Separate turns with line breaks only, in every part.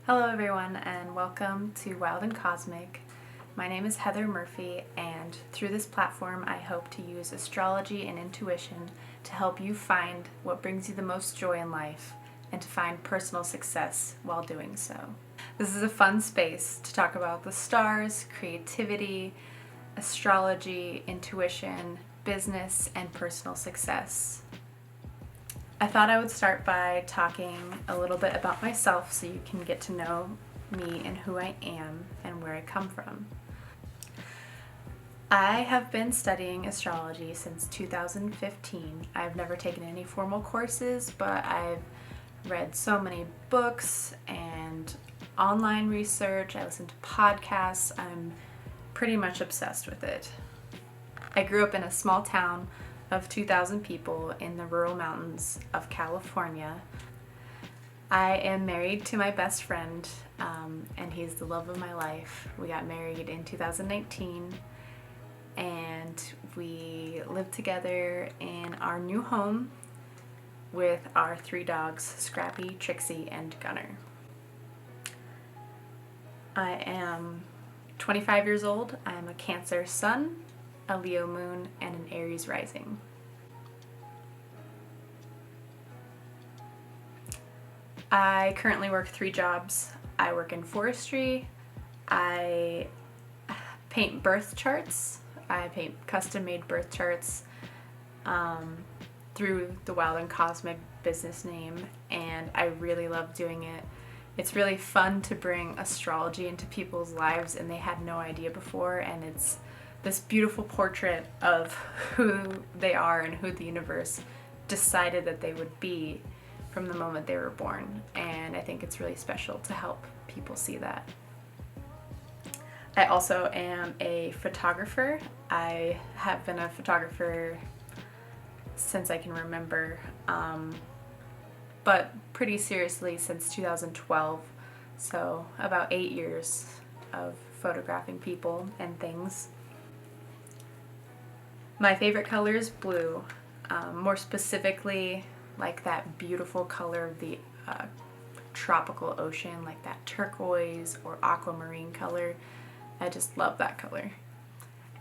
Hello everyone and welcome to Wild and Cosmic. My name is Heather Murphy, and through this platform I hope to use astrology and intuition to help you find what brings you the most joy in life and to find personal success while doing so. This is a fun space to talk about the stars, creativity, astrology, intuition, business, and personal success. I thought I would start by talking a little bit about myself so you can get to know me and who I am and where I come from. I have been studying astrology since 2015. I've never taken any formal courses, but I've read so many books and online research. I listen to podcasts. I'm pretty much obsessed with it. I grew up in a small town of 2,000 people in the rural mountains of California. I am married to my best friend, and he's the love of my life. We got married in 2019, and we live together in our new home with our 3 dogs, Scrappy, Trixie, and Gunner. I am 25 years old. I'm a Cancer sun, a Leo moon, and an Aries rising. I currently work 3 jobs. I work in forestry, I paint birth charts, I paint custom-made birth charts through the Wild and Cosmic business name, and I really love doing it. It's really fun to bring astrology into people's lives and they had no idea before, and it's this beautiful portrait of who they are and who the universe decided that they would be from the moment they were born, and I think it's really special to help people see that. I also am a photographer. I have been a photographer since I can remember, but pretty seriously since 2012, so about 8 years of photographing people and things. My favorite color is blue, more specifically like that beautiful color of the tropical ocean, like that turquoise or aquamarine color. I just love that color.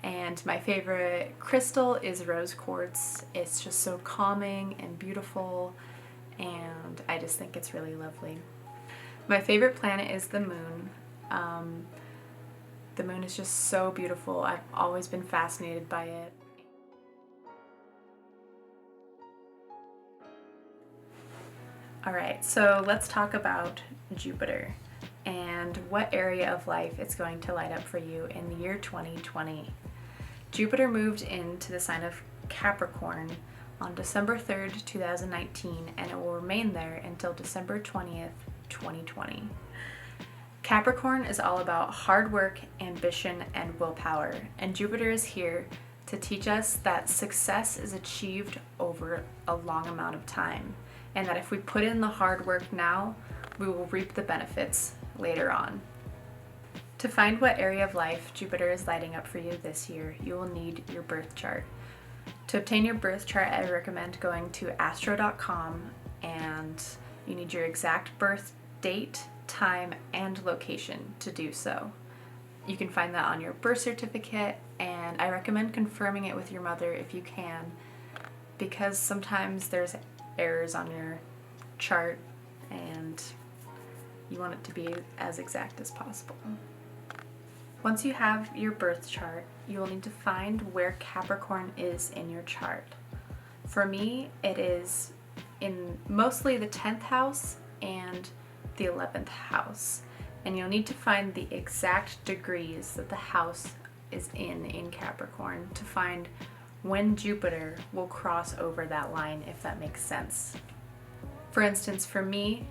And my favorite crystal is rose quartz. It's just so calming and beautiful, and I just think it's really lovely. My favorite planet is the moon. The moon is just so beautiful. I've always been fascinated by it. Alright, so let's talk about Jupiter and what area of life it's going to light up for you in the year 2020. Jupiter moved into the sign of Capricorn on December 3rd, 2019, and it will remain there until December 20th, 2020. Capricorn is all about hard work, ambition, and willpower, and Jupiter is here to teach us that success is achieved over a long amount of time, and that if we put in the hard work now, we will reap the benefits later on. To find what area of life Jupiter is lighting up for you this year, you will need your birth chart. To obtain your birth chart, I recommend going to astro.com, and you need your exact birth date, time, and location to do so. You can find that on your birth certificate, and I recommend confirming it with your mother if you can, because sometimes there's errors on your chart and you want it to be as exact as possible. Once you have your birth chart, you will need to find where Capricorn is in your chart. For me, it is in mostly the 10th house and the 11th house, and you'll need to find the exact degrees that the house is in Capricorn to find when Jupiter will cross over that line, if that makes sense. For instance, for me,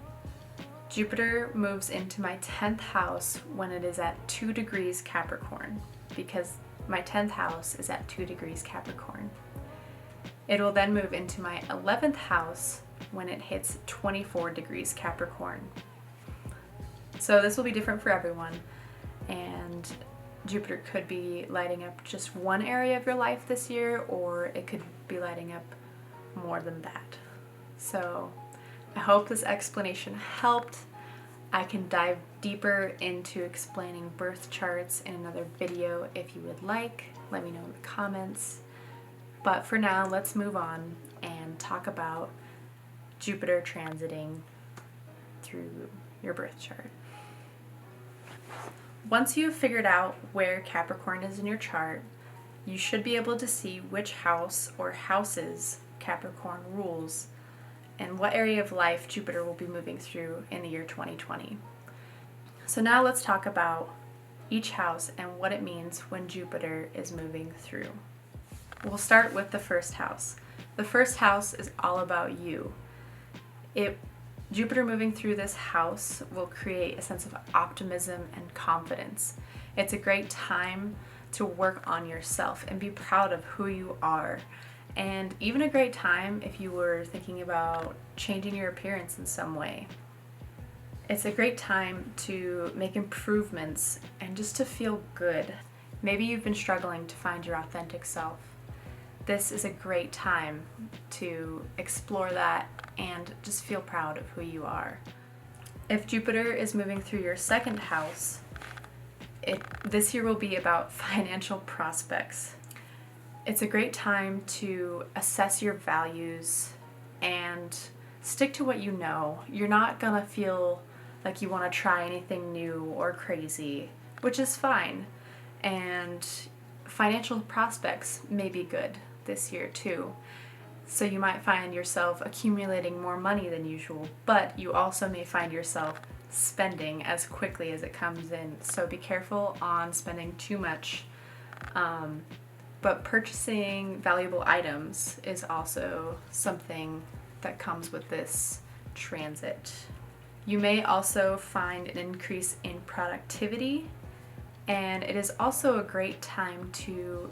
Jupiter moves into my 10th house when it is at 2 degrees Capricorn, because my 10th house is at 2 degrees Capricorn. It will then move into my 11th house when it hits 24 degrees Capricorn. So this will be different for everyone, and Jupiter could be lighting up just one area of your life this year, or it could be lighting up more than that. So I hope this explanation helped. I can dive deeper into explaining birth charts in another video if you would like. Let me know in the comments. But for now, let's move on and talk about Jupiter transiting through your birth chart. Once you have figured out where Capricorn is in your chart, you should be able to see which house or houses Capricorn rules and what area of life Jupiter will be moving through in the year 2020. So now let's talk about each house and what it means when Jupiter is moving through. We'll start with the first house. The first house is all about you. Jupiter moving through this house will create a sense of optimism and confidence. It's a great time to work on yourself and be proud of who you are. And even a great time if you were thinking about changing your appearance in some way. It's a great time to make improvements and just to feel good. Maybe you've been struggling to find your authentic self. This is a great time to explore that and just feel proud of who you are. If Jupiter is moving through your second house, this year will be about financial prospects. It's a great time to assess your values and stick to what you know. You're not gonna feel like you want to try anything new or crazy, which is fine. And financial prospects may be good this year too. So you might find yourself accumulating more money than usual, but you also may find yourself spending as quickly as it comes in. So be careful on spending too much. But purchasing valuable items is also something that comes with this transit. You may also find an increase in productivity, and it is also a great time to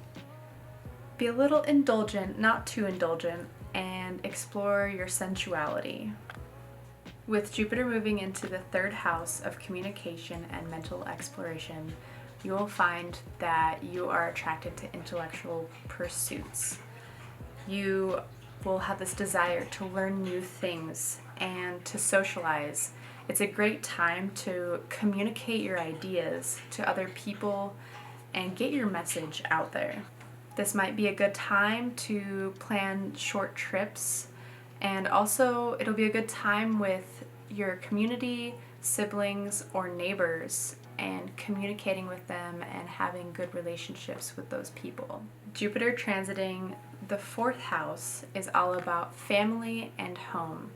be a little indulgent, not too indulgent, and explore your sensuality. With Jupiter moving into the third house of communication and mental exploration, you will find that you are attracted to intellectual pursuits. You will have this desire to learn new things and to socialize. It's a great time to communicate your ideas to other people and get your message out there. This might be a good time to plan short trips, and also it'll be a good time with your community, siblings, or neighbors and communicating with them and having good relationships with those people. Jupiter transiting the fourth house is all about family and home.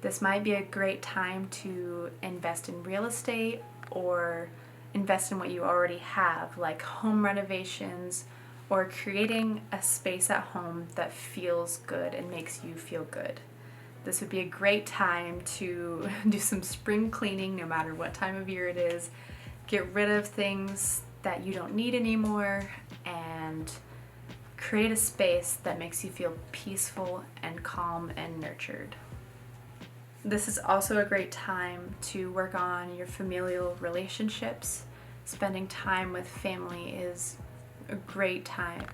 This might be a great time to invest in real estate or invest in what you already have, like home renovations or creating a space at home that feels good and makes you feel good. This would be a great time to do some spring cleaning no matter what time of year it is. Get rid of things that you don't need anymore and create a space that makes you feel peaceful and calm and nurtured. This is also a great time to work on your familial relationships. Spending time with family is a great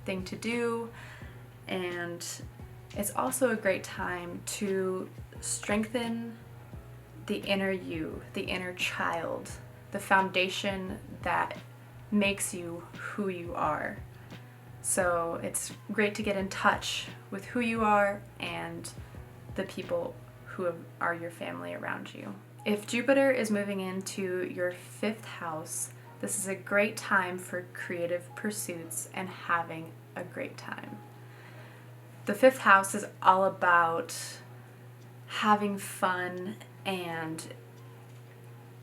thing to do, and it's also a great time to strengthen the inner you, the inner child, the foundation that makes you who you are. So it's great to get in touch with who you are and the people who are your family around you. If Jupiter is moving into your fifth house, this is a great time for creative pursuits and having a great time. The fifth house is all about having fun and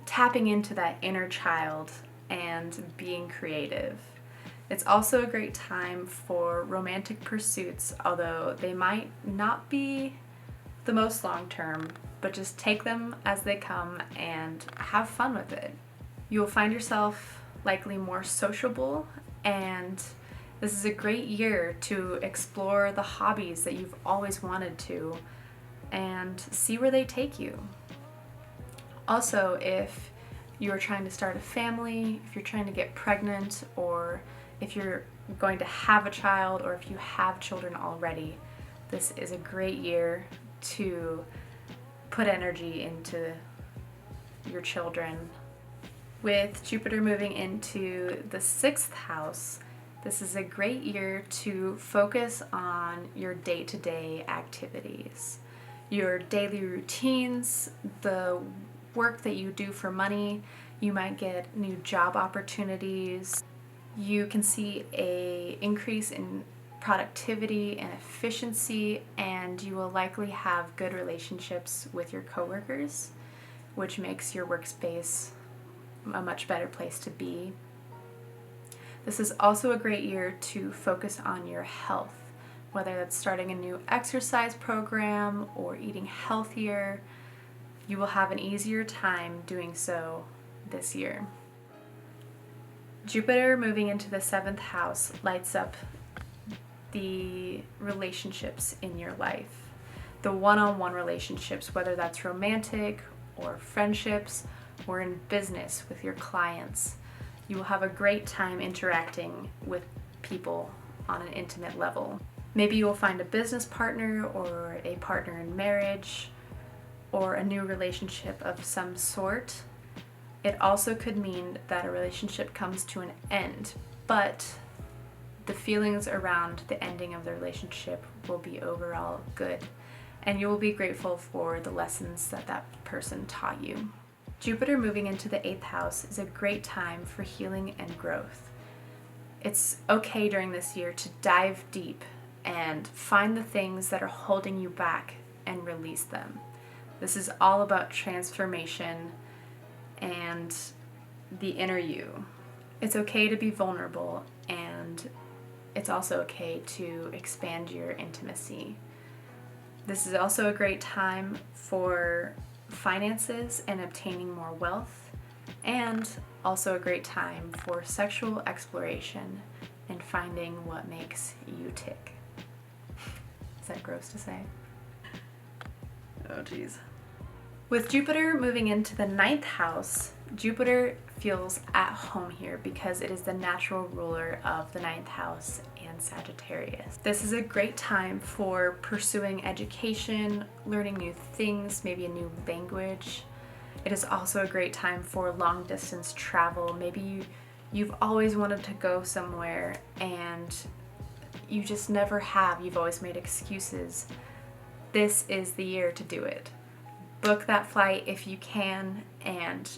tapping into that inner child and being creative. It's also a great time for romantic pursuits, although they might not be the most long-term, but just take them as they come and have fun with it. You will find yourself likely more sociable, and this is a great year to explore the hobbies that you've always wanted to and see where they take you. Also, if you're trying to start a family, if you're trying to get pregnant, or if you're going to have a child, or if you have children already, this is a great year to put energy into your children. With Jupiter moving into the 6th house, this is a great year to focus on your day-to-day activities, your daily routines, the work that you do for money. You might get new job opportunities. You can see an increase in productivity and efficiency, and you will likely have good relationships with your coworkers, which makes your workspace a much better place to be. This is also a great year to focus on your health, whether that's starting a new exercise program or eating healthier. You will have an easier time doing so this year. Jupiter moving into the 7th house lights up the relationships in your life, the one-on-one relationships, whether that's romantic or friendships or in business with your clients. You will have a great time interacting with people on an intimate level. Maybe you will find a business partner or a partner in marriage or a new relationship of some sort. It also could mean that a relationship comes to an end, but the feelings around the ending of the relationship will be overall good, and you will be grateful for the lessons that that person taught you. Jupiter moving into the 8th house is a great time for healing and growth. It's okay during this year to dive deep and find the things that are holding you back and release them. This is all about transformation and the inner you. It's okay to be vulnerable, and it's also okay to expand your intimacy. This is also a great time for finances and obtaining more wealth, and also a great time for sexual exploration and finding what makes you tick. Is that gross to say? Oh geez. With Jupiter moving into the 9th house, Jupiter feels at home here because it is the natural ruler of the 9th house and Sagittarius. This is a great time for pursuing education, learning new things, maybe a new language. It is also a great time for long distance travel. Maybe you've always wanted to go somewhere and you just never have. You've always made excuses. This is the year to do it. Book that flight if you can, and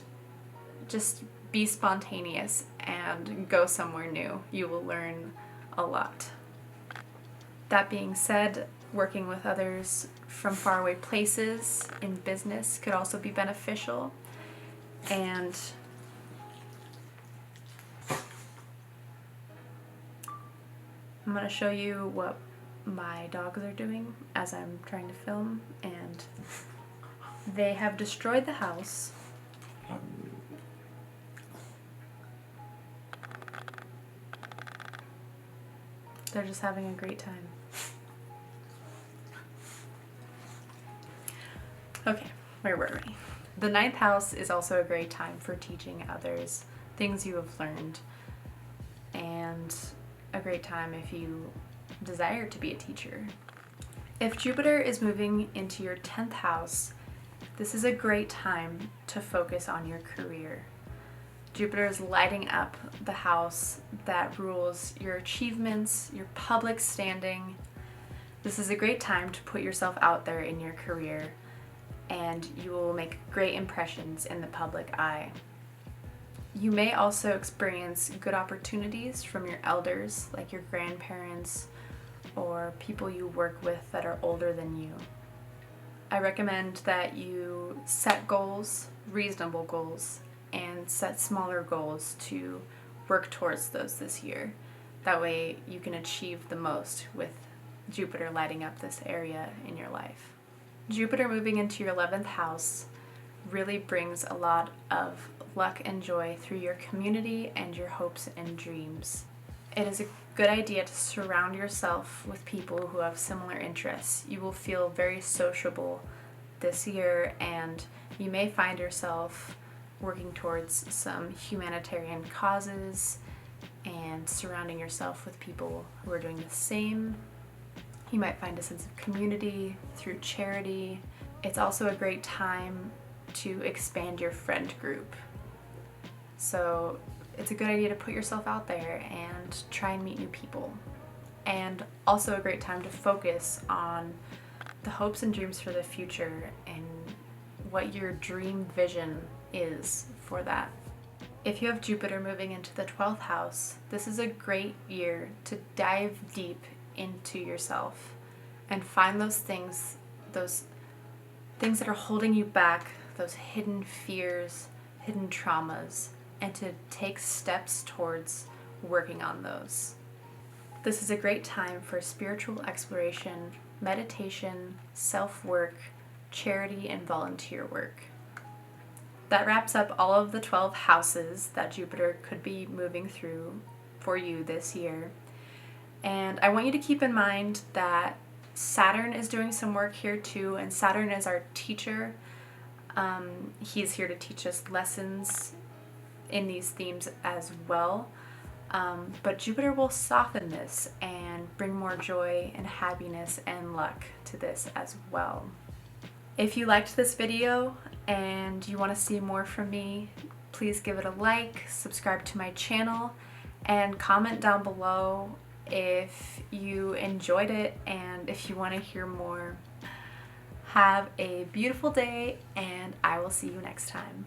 just be spontaneous and go somewhere new. You will learn a lot. That being said, working with others from faraway places in business could also be beneficial. And I'm going to show you what my dogs are doing as I'm trying to film, and they have destroyed the house. They're just having a great time. Okay, where were we? The 9th house is also a great time for teaching others things you have learned, and a great time if you desire to be a teacher. If Jupiter is moving into your 10th house, this is a great time to focus on your career. Jupiter is lighting up the house that rules your achievements, your public standing. This is a great time to put yourself out there in your career, and you will make great impressions in the public eye. You may also experience good opportunities from your elders, like your grandparents or people you work with that are older than you. I recommend that you set goals, reasonable goals, and set smaller goals to work towards those this year. That way you can achieve the most with Jupiter lighting up this area in your life. Jupiter moving into your 11th house really brings a lot of luck and joy through your community and your hopes and dreams. It is a good idea to surround yourself with people who have similar interests. You will feel very sociable this year, and you may find yourself working towards some humanitarian causes and surrounding yourself with people who are doing the same. You might find a sense of community through charity. It's also a great time to expand your friend group. So it's a good idea to put yourself out there and try and meet new people. And also a great time to focus on the hopes and dreams for the future and what your dream vision is for that. If you have Jupiter moving into the 12th house, this is a great year to dive deep into yourself and find those things that are holding you back, those hidden fears, hidden traumas, and to take steps towards working on those. This is a great time for spiritual exploration, meditation, self-work, charity, and volunteer work. That wraps up all of the 12 houses that Jupiter could be moving through for you this year. And I want you to keep in mind that Saturn is doing some work here too, and Saturn is our teacher. He's here to teach us lessons in these themes as well. But Jupiter will soften this and bring more joy and happiness and luck to this as well. If you liked this video and you want to see more from me, please give it a like, subscribe to my channel, and comment down below if you enjoyed it and if you want to hear more. Have a beautiful day, and I will see you next time.